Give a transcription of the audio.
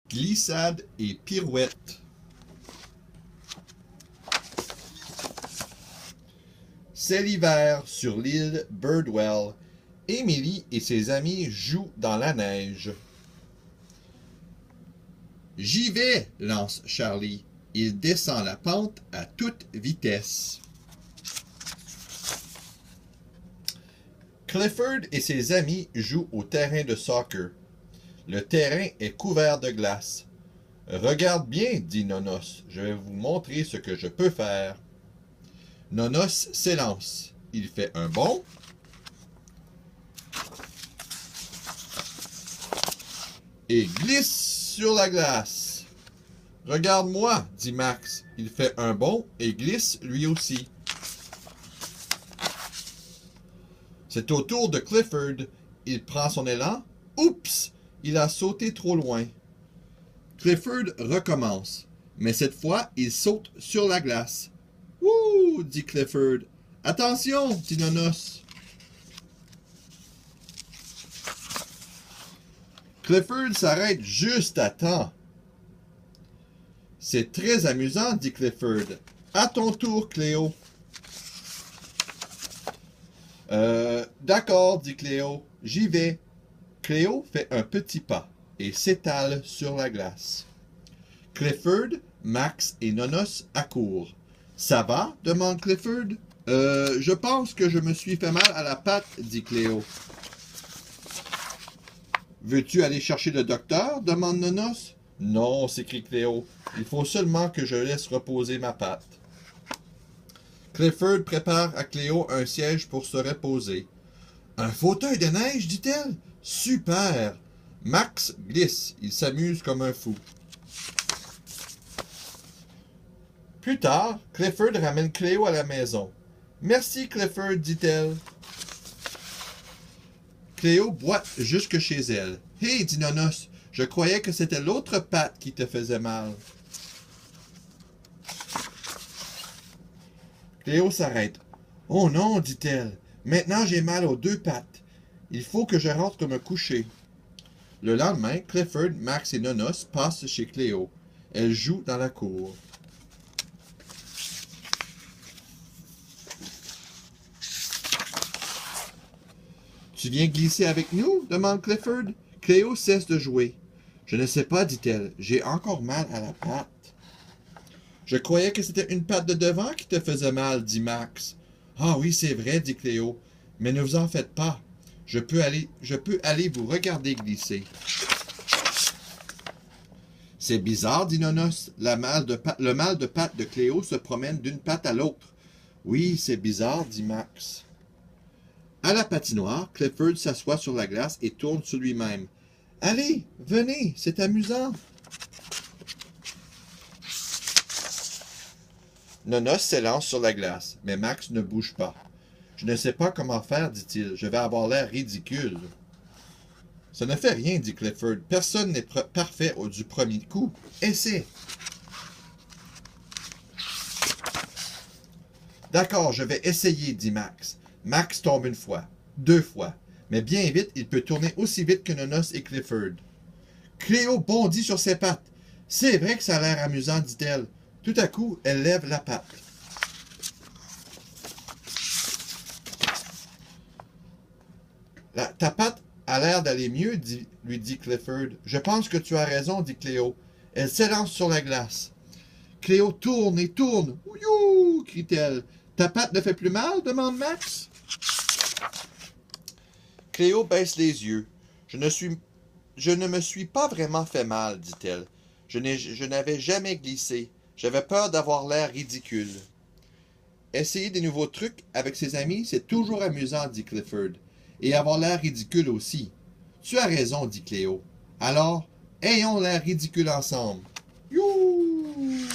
Glissade et pirouette. C'est l'hiver sur l'île Birdwell. Emily et ses amis jouent dans la neige. J'y vais, lance Charlie. Il descend la pente à toute vitesse. Clifford et ses amis jouent au terrain de soccer. Le terrain est couvert de glace. Regarde bien, dit Nonos, je vais vous montrer ce que je peux faire. Nonos s'élance. Il fait un bond. Et glisse sur la glace. Regarde-moi, dit Max. Il fait un bond et glisse lui aussi. C'est au tour de Clifford. Il prend son élan. Oups! Il a sauté trop loin. Clifford recommence. Mais cette fois, il saute sur la glace. Wouh! Dit Clifford. Attention! Dit Nonos. Clifford s'arrête juste à temps. C'est très amusant, dit Clifford. À ton tour, Cléo. D'accord, dit Cléo. J'y vais. Cléo fait un petit pas et s'étale sur la glace. Clifford, Max et Nonos accourent. Ça va? Demande Clifford. Je pense que je me suis fait mal à la patte, dit Cléo. Veux-tu aller chercher le docteur? Demande Nonos. Non, s'écrie Cléo. Il faut seulement que je laisse reposer ma patte. Clifford prépare à Cléo un siège pour se reposer. Un fauteuil de neige, dit-elle? Super! Max glisse. Il s'amuse comme un fou. Plus tard, Clifford ramène Cléo à la maison. Merci, Clifford, dit-elle. Cléo boite jusque chez elle. Hé, dit Nonos, je croyais que c'était l'autre patte qui te faisait mal. Cléo s'arrête. Oh non, dit-elle. Maintenant j'ai mal aux deux pattes. Il faut que je rentre me coucher. Le lendemain, Clifford, Max et Nonos passent chez Cléo. Elle joue dans la cour. Tu viens glisser avec nous? Demande Clifford. Cléo cesse de jouer. Je ne sais pas, dit-elle. J'ai encore mal à la patte. Je croyais que c'était une patte de devant qui te faisait mal, dit Max. Ah oui, c'est vrai, dit Cléo. Mais ne vous en faites pas. Je peux aller vous regarder glisser. C'est bizarre, dit Nonos. Le mal de patte de Cléo se promène d'une patte à l'autre. Oui, c'est bizarre, dit Max. À la patinoire, Clifford s'assoit sur la glace et tourne sur lui-même. Allez, venez, c'est amusant. Nonos s'élance sur la glace, mais Max ne bouge pas. Je ne sais pas comment faire, dit-il. Je vais avoir l'air ridicule. Ça ne fait rien, dit Clifford. Personne n'est parfait du premier coup. Essaie. D'accord, je vais essayer, dit Max. Max tombe une fois, deux fois, mais bien vite, il peut tourner aussi vite que Nonos et Clifford. Cléo bondit sur ses pattes. C'est vrai que ça a l'air amusant, dit-elle. Tout à coup, elle lève la patte. Ta patte a l'air d'aller mieux, lui dit Clifford. Je pense que tu as raison, dit Cléo. Elle s'élance sur la glace. Cléo tourne et tourne. Ouiou, crie-t-elle. Ta patte ne fait plus mal? Demande Max. Cléo baisse les yeux. Je ne me suis pas vraiment fait mal, dit-elle. Je n'avais jamais glissé. J'avais peur d'avoir l'air ridicule. Essayer des nouveaux trucs avec ses amis, c'est toujours amusant, dit Clifford. Et avoir l'air ridicule aussi. Tu as raison, dit Cléo. Alors, ayons l'air ridicule ensemble. Youhou!